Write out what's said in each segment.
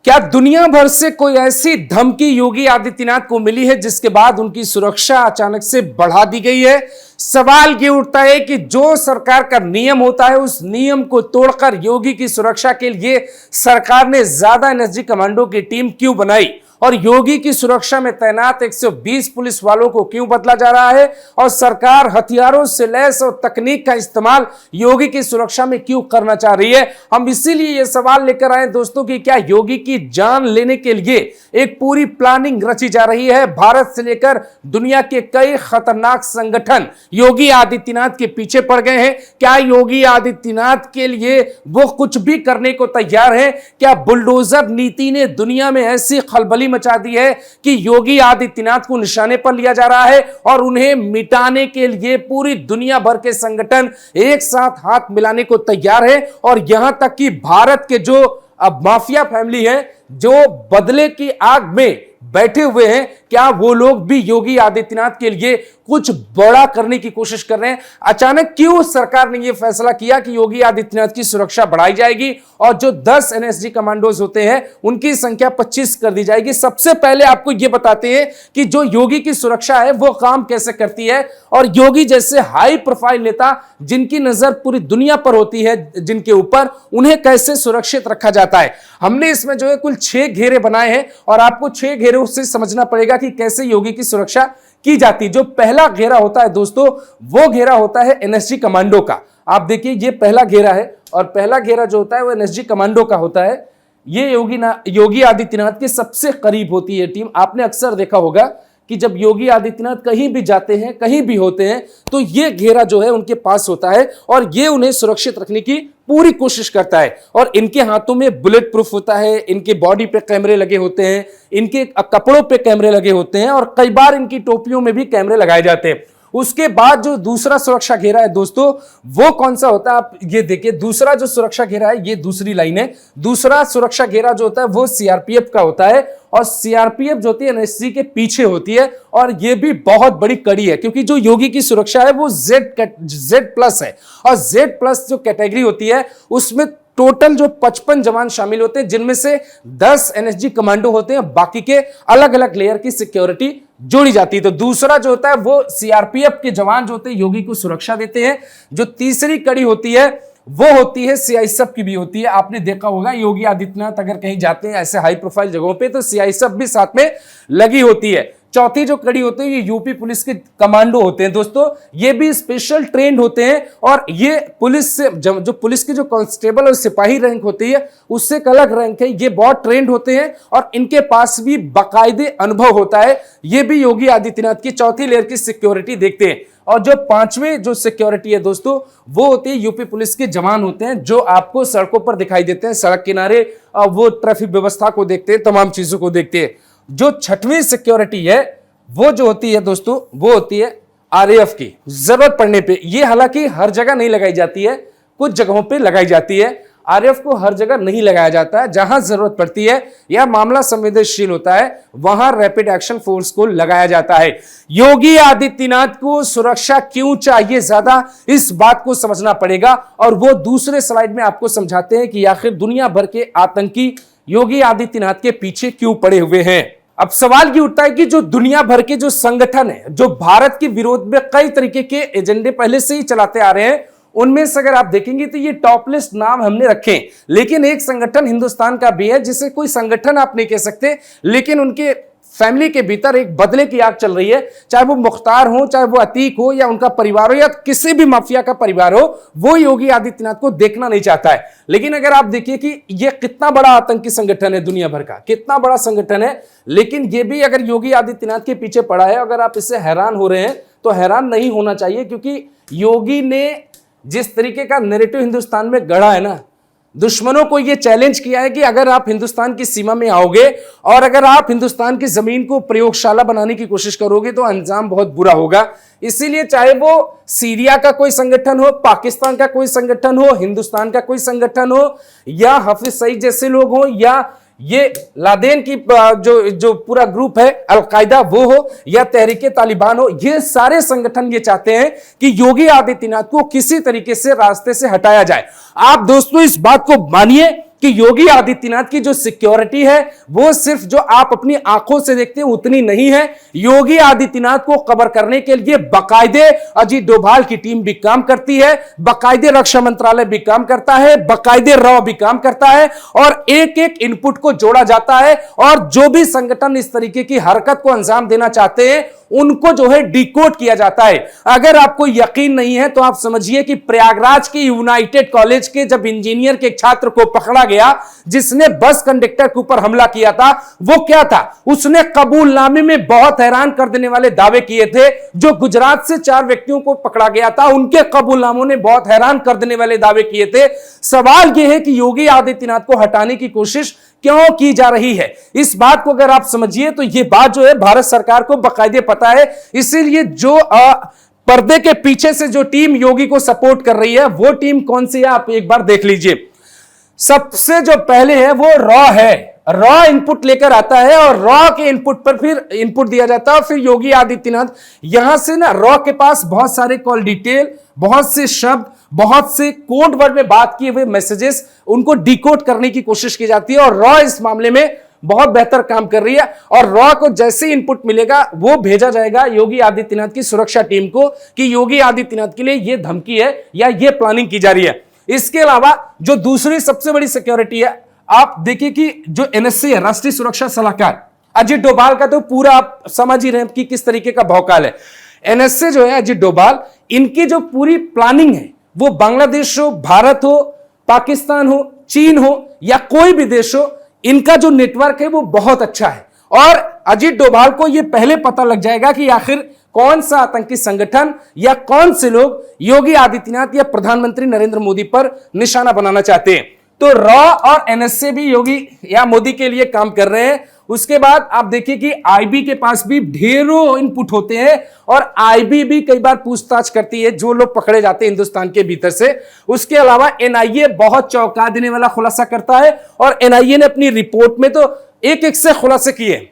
क्या दुनिया भर से कोई ऐसी धमकी योगी आदित्यनाथ को मिली है जिसके बाद उनकी सुरक्षा अचानक से बढ़ा दी गई है? सवाल ये उठता है कि जो सरकार का नियम होता है उस नियम को तोड़कर योगी की सुरक्षा के लिए सरकार ने ज्यादा एनएसजी कमांडो की टीम क्यों बनाई और योगी की सुरक्षा में तैनात 120 पुलिस वालों को क्यों बदला जा रहा है और सरकार हथियारों से लैस और तकनीक का इस्तेमाल योगी की सुरक्षा में क्यों करना चाह रही है? हम इसीलिए यह सवाल लेकर आए दोस्तों कि क्या योगी की जान लेने के लिए एक पूरी प्लानिंग रची जा रही है? भारत से लेकर दुनिया के कई खतरनाक संगठन योगी आदित्यनाथ के पीछे पड़ गए हैं। क्या योगी आदित्यनाथ के लिए वो कुछ भी करने को तैयार है? क्या बुलडोजर नीति ने दुनिया में ऐसी खलबली मचा दी है कि योगी आदित्यनाथ को निशाने पर लिया जा रहा है और उन्हें मिटाने के लिए पूरी दुनिया भर के संगठन एक साथ हाथ मिलाने को तैयार है? और यहां तक कि भारत के जो अब माफिया फैमिली है जो बदले की आग में बैठे हुए हैं, क्या वो लोग भी योगी आदित्यनाथ के लिए कुछ बड़ा करने की कोशिश कर रहे हैं? अचानक क्यों सरकार ने यह फैसला किया कि योगी आदित्यनाथ की सुरक्षा बढ़ाई जाएगी और जो 10 एनएसजी कमांडोज होते हैं उनकी संख्या 25 कर दी जाएगी? सबसे पहले आपको यह बताते हैं कि जो योगी की सुरक्षा है वो काम कैसे करती है और योगी जैसे हाई प्रोफाइल नेता जिनकी नजर पूरी दुनिया पर होती है, जिनके ऊपर, उन्हें कैसे सुरक्षित रखा जाता है। हमने इसमें जो है कुल 6 घेरे बनाए हैं और आपको 6 घेरों से समझना पड़ेगा कि कैसे योगी की सुरक्षा की जाती है। जो पहला घेरा होता है दोस्तों, वो घेरा होता है एनएसजी कमांडो का। आप देखिए ये पहला घेरा है और पहला घेरा जो होता है वो एनएसजी कमांडो का होता है। ये योगी आदित्यनाथ के सबसे करीब होती है टीम। आपने अक्सर देखा होगा कि जब योगी आदित्यनाथ कहीं भी जाते हैं, कहीं भी होते हैं, तो ये घेरा जो है उनके पास होता है और ये उन्हें सुरक्षित रखने की पूरी कोशिश करता है। और इनके हाथों में बुलेट प्रूफ होता है, इनके बॉडी पे कैमरे लगे होते हैं, इनके कपड़ों पे कैमरे लगे होते हैं और कई बार इनकी टोपियों में भी कैमरे लगाए जाते हैं। उसके बाद जो दूसरा सुरक्षा घेरा है दोस्तों, वो कौन सा होता है? आप ये देखिए, दूसरा जो सुरक्षा घेरा है, ये दूसरी लाइन है। दूसरा सुरक्षा घेरा जो होता है वो सीआरपीएफ का होता है और सीआरपीएफ जो होती है एनएसजी के पीछे होती है और ये भी बहुत बड़ी कड़ी है क्योंकि जो योगी की सुरक्षा है वो जेड प्लस है और जेड प्लस जो कैटेगरी होती है उसमें टोटल जो 55 जवान शामिल होते हैं, जिनमें से 10 एनएसजी कमांडो होते हैं, बाकी के अलग अलग लेयर की सिक्योरिटी जोड़ी जाती है। तो दूसरा जो होता है वो सीआरपीएफ के जवान जो होते हैं योगी को सुरक्षा देते हैं। जो तीसरी कड़ी होती है वो होती है सीआईएसएफ की भी होती है। आपने देखा होगा योगी आदित्यनाथ अगर कहीं जाते हैं ऐसे हाई प्रोफाइल जगहों पे तो सीआईएसएफ भी साथ में लगी होती है। चौथी जो कड़ी होती है ये यूपी पुलिस के कमांडो होते हैं दोस्तों। ये भी स्पेशल ट्रेंड होते हैं और ये पुलिस से जो पुलिस की जो कांस्टेबल और सिपाही रैंक होती है उससे एक अलग रैंक है। ये बहुत ट्रेंड होते हैं और इनके पास भी बाकायदे अनुभव होता है। ये भी योगी आदित्यनाथ की चौथी लेयर की सिक्योरिटी देखते हैं। और जो पांचवें जो सिक्योरिटी है दोस्तों वो होती है यूपी पुलिस के जवान होते हैं जो आपको सड़कों पर दिखाई देते हैं, सड़क किनारे वो ट्रैफिक व्यवस्था को देखते हैं, तमाम चीजों को देखते हैं। जो छठवीं सिक्योरिटी है वो जो होती है दोस्तों वो होती है आरएएफ की। जरूरत पड़ने पे, ये हालांकि हर जगह नहीं लगाई जाती है, कुछ जगहों पे लगाई जाती है। आरएएफ को हर जगह नहीं लगाया जाता है, जहां जरूरत पड़ती है या मामला संवेदनशील होता है वहां रैपिड एक्शन फोर्स को लगाया जाता है। योगी आदित्यनाथ को सुरक्षा क्यों चाहिए ज्यादा, इस बात को समझना पड़ेगा और वो दूसरे स्लाइड में आपको समझाते हैं कि आखिर दुनिया भर के आतंकी योगी आदित्यनाथ के पीछे क्यों पड़े हुए हैं। अब सवाल ये उठता है कि जो दुनिया भर के जो संगठन है जो भारत के विरोध में कई तरीके के एजेंडे पहले से ही चलाते आ रहे हैं, उनमें से अगर आप देखेंगे तो ये टॉप लिस्ट नाम हमने रखे, लेकिन एक संगठन हिंदुस्तान का भी है जिसे कोई संगठन आप नहीं कह सकते, लेकिन उनके फैमिली के भीतर एक बदले की आग चल रही है। चाहे वो मुख्तार हो, चाहे वो अतीक हो या उनका परिवार हो या किसी भी माफिया का परिवार हो, वो योगी आदित्यनाथ को देखना नहीं चाहता है। लेकिन अगर आप देखिए कि ये कितना बड़ा आतंकी संगठन है, दुनिया भर का कितना बड़ा संगठन है, लेकिन ये भी अगर योगी आदित्यनाथ के पीछे पड़ा है, अगर आप इससे हैरान हो रहे हैं तो हैरान नहीं होना चाहिए क्योंकि योगी ने जिस तरीके का नैरेटिव हिंदुस्तान में गढ़ा है ना, दुश्मनों को यह चैलेंज किया है कि अगर आप हिंदुस्तान की सीमा में आओगे और अगर आप हिंदुस्तान की जमीन को प्रयोगशाला बनाने की कोशिश करोगे तो अंजाम बहुत बुरा होगा। इसीलिए चाहे वो सीरिया का कोई संगठन हो, पाकिस्तान का कोई संगठन हो, हिंदुस्तान का कोई संगठन हो या हाफिज सईद जैसे लोग हो या ये लादेन की जो पूरा ग्रुप है अलकायदा वो हो या तहरीके तालिबान हो, ये सारे संगठन ये चाहते हैं कि योगी आदित्यनाथ को किसी तरीके से रास्ते से हटाया जाए। आप दोस्तों इस बात को मानिए कि योगी आदित्यनाथ की जो सिक्योरिटी है वो सिर्फ जो आप अपनी आंखों से देखते हैं उतनी नहीं है। योगी आदित्यनाथ को कवर करने के लिए बाकायदे अजीत डोभाल की टीम भी काम करती है, बाकायदे रक्षा मंत्रालय भी काम करता है, बाकायदे रॉ भी काम करता है और एक एक इनपुट को जोड़ा जाता है और जो भी संगठन इस तरीके की हरकत को अंजाम देना चाहते हैं उनको जो है डिकोड किया जाता है। अगर आपको यकीन नहीं है तो आप समझिए कि प्रयागराज के यूनाइटेड कॉलेज के जब इंजीनियर के एक छात्र को पकड़ा गया जिसने बस कंडक्टर के ऊपर हमला किया था, वो क्या था, उसने कबूलनामे में बहुत हैरान कर देने वाले दावे किए थे। जो गुजरात से 4 व्यक्तियों को पकड़ा गया था उनके कबूलनामों ने बहुत हैरान कर देने वाले दावे किए थे। सवाल यह है कि योगी आदित्यनाथ को हटाने की कोशिश क्यों की जा रही है। इस बात को अगर आप समझिए तो यह बात जो है भारत सरकार को बाकायदे पता है। इसीलिए जो पर्दे के पीछे से जो टीम योगी को सपोर्ट कर रही है वो टीम कौन सी है आप एक बार देख लीजिए। सबसे जो पहले है वो रॉ है, रॉ इनपुट लेकर आता है और रॉ के इनपुट पर फिर इनपुट दिया जाता है। फिर योगी आदित्यनाथ यहां से ना रॉ के पास बहुत सारे कॉल डिटेल, बहुत से शब्द, बहुत से कोड वर्ड में बात किए हुए मैसेजेस उनको डिकोड करने की कोशिश की जाती है और रॉ इस मामले में बहुत बेहतर काम कर रही है। और रॉ को जैसे इनपुट मिलेगा वो भेजा जाएगा योगी आदित्यनाथ की सुरक्षा टीम को कि योगी आदित्यनाथ के लिए यह धमकी है या यह प्लानिंग की जा रही है। इसके अलावा जो दूसरी सबसे बड़ी सिक्योरिटी है, आप देखिए कि जो एनएससी है, राष्ट्रीय सुरक्षा सलाहकार अजीत डोभाल का तो पूरा आप समझ ही रहे हैं कि किस तरीके का भौकाल है। एनएसए जो है अजीत डोभाल, इनकी जो पूरी प्लानिंग है वो बांग्लादेश हो, भारत हो, पाकिस्तान हो, चीन हो या कोई भी देश हो, इनका जो नेटवर्क है वो बहुत अच्छा है। और अजीत डोभाल को यह पहले पता लग जाएगा कि आखिर कौन सा आतंकी संगठन या कौन से लोग योगी आदित्यनाथ या प्रधानमंत्री नरेंद्र मोदी पर निशाना बनाना चाहते हैं। तो रॉ और एनएसए भी योगी या मोदी के लिए काम कर रहे हैं। उसके बाद आप देखिए कि आईबी के पास भी ढेरों इनपुट होते हैं और आईबी भी कई बार पूछताछ करती है जो लोग पकड़े जाते हैं हिंदुस्तान के भीतर से। उसके अलावा एनआईए बहुत चौंका देने वाला खुलासा करता है और एनआईए ने अपनी रिपोर्ट में तो एक एक से खुलासे किए।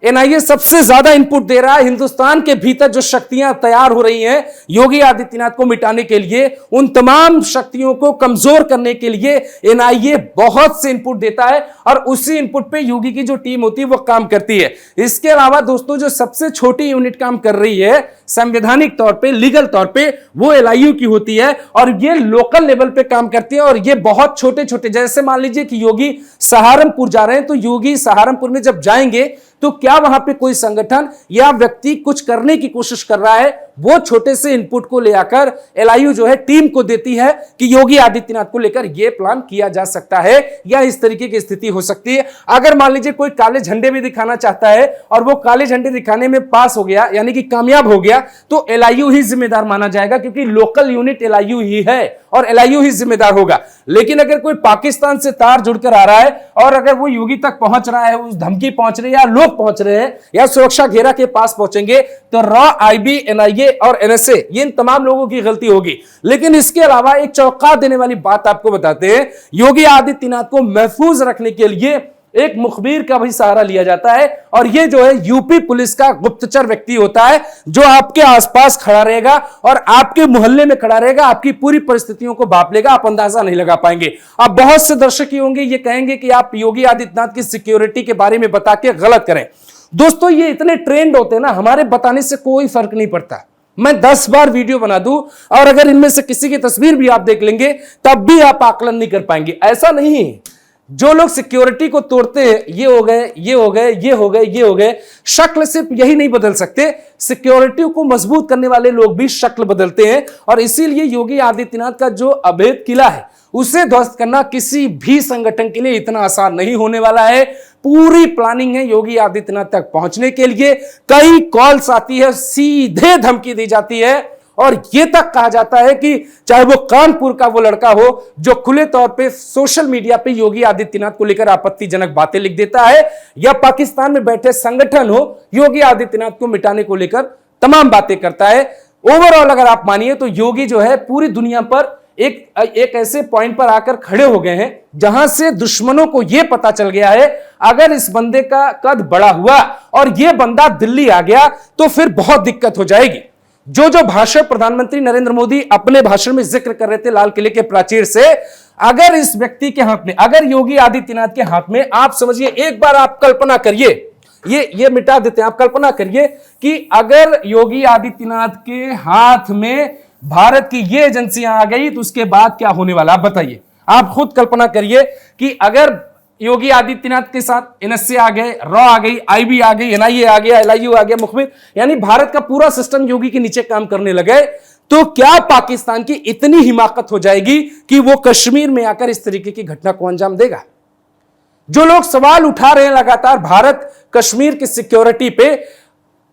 एनआईए सबसे ज्यादा इनपुट दे रहा है हिंदुस्तान के भीतर जो शक्तियां तैयार हो रही हैं योगी आदित्यनाथ को मिटाने के लिए, उन तमाम शक्तियों को कमजोर करने के लिए एनआईए बहुत से इनपुट देता है और उसी इनपुट पे योगी की जो टीम होती है वो काम करती है। इसके अलावा दोस्तों जो सबसे छोटी यूनिट काम कर रही है संवैधानिक तौर पे, लीगल तौर पे, वो एलआईयू की होती है और ये लोकल लेवल पे काम करती है और ये बहुत छोटे छोटे, जैसे मान लीजिए कि योगी सहारनपुर जा रहे हैं तो योगी सहारनपुर में जब जाएंगे तो क्या वहां पे कोई संगठन या व्यक्ति कुछ करने की कोशिश कर रहा है, वो छोटे से इनपुट को ले आकर एलआईयू जो है टीम को देती है कि योगी आदित्यनाथ को लेकर यह प्लान किया जा सकता है या इस तरीके की स्थिति हो सकती है। अगर मान लीजिए कोई काले झंडे भी दिखाना चाहता है और वो काले झंडे दिखाने में पास हो गया यानी कि कामयाब हो गया तो एलआईयू ही जिम्मेदार माना जाएगा क्योंकि लोकल यूनिट एलआईयू ही है और एलआईयू ही जिम्मेदार होगा। लेकिन अगर कोई पाकिस्तान से तार जुड़कर आ रहा है और अगर वो योगी तक पहुंच रहा है, उस धमकी पहुंच रही है या लोग पहुंच रहे हैं या सुरक्षा घेरा के पास पहुंचेंगे तो रॉ, आईबी, एनआईए और एनएसए ये इन तमाम लोगों की गलती होगी। लेकिन इसके अलावा एक चौंका देने वाली बात आपको बताते हैं, योगी आदित्यनाथ को महफूज रखने के लिए एक मुखबिर का भी सहारा लिया जाता है और ये जो है यूपी पुलिस का गुप्तचर व्यक्ति होता है जो आपके आसपास खड़ा रहेगा और आपके मोहल्ले में खड़ा रहेगा, आपकी पूरी परिस्थितियों को भांप लेगा, आप अंदाजा नहीं लगा पाएंगे। अब बहुत से दर्शक ही होंगे ये कहेंगे कि आप योगी आदित्यनाथ की सिक्योरिटी के बारे में बता के गलत करें। दोस्तों ये इतने ट्रेंड होते हैं ना, हमारे बताने से कोई फर्क नहीं पड़ता। मैं 10 बार वीडियो बना दूं और अगर इनमें से किसी की तस्वीर भी आप देख लेंगे तब भी आप आकलन नहीं कर पाएंगे। ऐसा नहीं है, जो लोग सिक्योरिटी को तोड़ते हैं ये हो गए, ये हो गए, ये हो गए, ये हो गए, शक्ल सिर्फ यही नहीं बदल सकते, सिक्योरिटी को मजबूत करने वाले लोग भी शक्ल बदलते हैं। और इसीलिए योगी आदित्यनाथ का जो अभेद किला है उसे ध्वस्त करना किसी भी संगठन के लिए इतना आसान नहीं होने वाला है। पूरी प्लानिंग है योगी आदित्यनाथ तक पहुंचने के लिए। कई कॉल्स आती है, सीधे धमकी दी जाती है और यह तक कहा जाता है कि चाहे वो कानपुर का वो लड़का हो जो खुले तौर पे सोशल मीडिया पे योगी आदित्यनाथ को लेकर आपत्तिजनक बातें लिख देता है, या पाकिस्तान में बैठे संगठन हो योगी आदित्यनाथ को मिटाने को लेकर तमाम बातें करता है। ओवरऑल अगर आप मानिए तो योगी जो है पूरी दुनिया पर एक ऐसे पॉइंट पर आकर खड़े हो गए हैं जहां से दुश्मनों को यह पता चल गया है अगर इस बंदे का कद बड़ा हुआ और यह बंदा दिल्ली आ गया तो फिर बहुत दिक्कत हो जाएगी। जो भाषण प्रधानमंत्री नरेंद्र मोदी अपने भाषण में जिक्र कर रहे थे लाल किले के प्राचीर से, अगर इस व्यक्ति के हाथ में, अगर योगी आदित्यनाथ के हाथ में, आप समझिए, एक बार आप कल्पना करिए, ये मिटा देते हैं, आप कल्पना करिए कि अगर योगी आदित्यनाथ के हाथ में भारत की ये एजेंसियां आ गई तो उसके बाद क्या होने वाला, आप बताइए। आप खुद कल्पना करिए कि अगर योगी आदित्यनाथ के साथ एनएसए आ गए, रॉ आ गई, आईबी आ गई, एनआईए आ गया, एलआईयू आ गया, मुखबिर, यानी भारत का पूरा सिस्टम योगी के नीचे काम करने लगे, तो क्या पाकिस्तान की इतनी हिमाकत हो जाएगी कि वो कश्मीर में आकर इस तरीके की घटना को अंजाम देगा? जो लोग सवाल उठा रहे हैं लगातार भारत कश्मीर की सिक्योरिटी पे,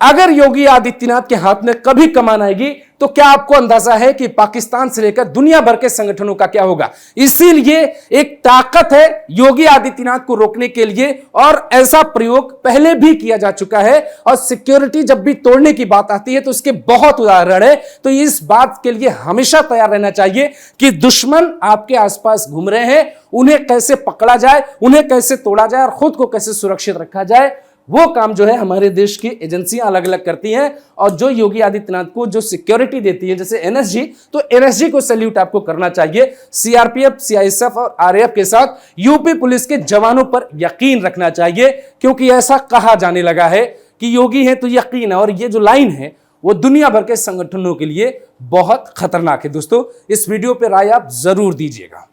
अगर योगी आदित्यनाथ के हाथ में कभी कमान आएगी तो क्या आपको अंदाजा है कि पाकिस्तान से लेकर दुनिया भर के संगठनों का क्या होगा? इसीलिए एक ताकत है योगी आदित्यनाथ को रोकने के लिए, और ऐसा प्रयोग पहले भी किया जा चुका है, और सिक्योरिटी जब भी तोड़ने की बात आती है तो इसके बहुत उदाहरण है। तो इस बात के लिए हमेशा तैयार रहना चाहिए कि दुश्मन आपके आसपास घूम रहे हैं, उन्हें कैसे पकड़ा जाए, उन्हें कैसे तोड़ा जाए और खुद को कैसे सुरक्षित रखा जाए, वो काम जो है हमारे देश की एजेंसियां अलग अलग करती हैं। और जो योगी आदित्यनाथ को जो सिक्योरिटी देती है, जैसे एनएसजी, तो एनएसजी को सैल्यूट आपको करना चाहिए। सीआरपीएफ, सीआईएसएफ और आरएएफ के साथ यूपी पुलिस के जवानों पर यकीन रखना चाहिए, क्योंकि ऐसा कहा जाने लगा है कि योगी है तो यकीन है, और ये जो लाइन है वो दुनिया भर के संगठनों के लिए बहुत खतरनाक है। दोस्तों, इस वीडियो पर राय आप जरूर दीजिएगा।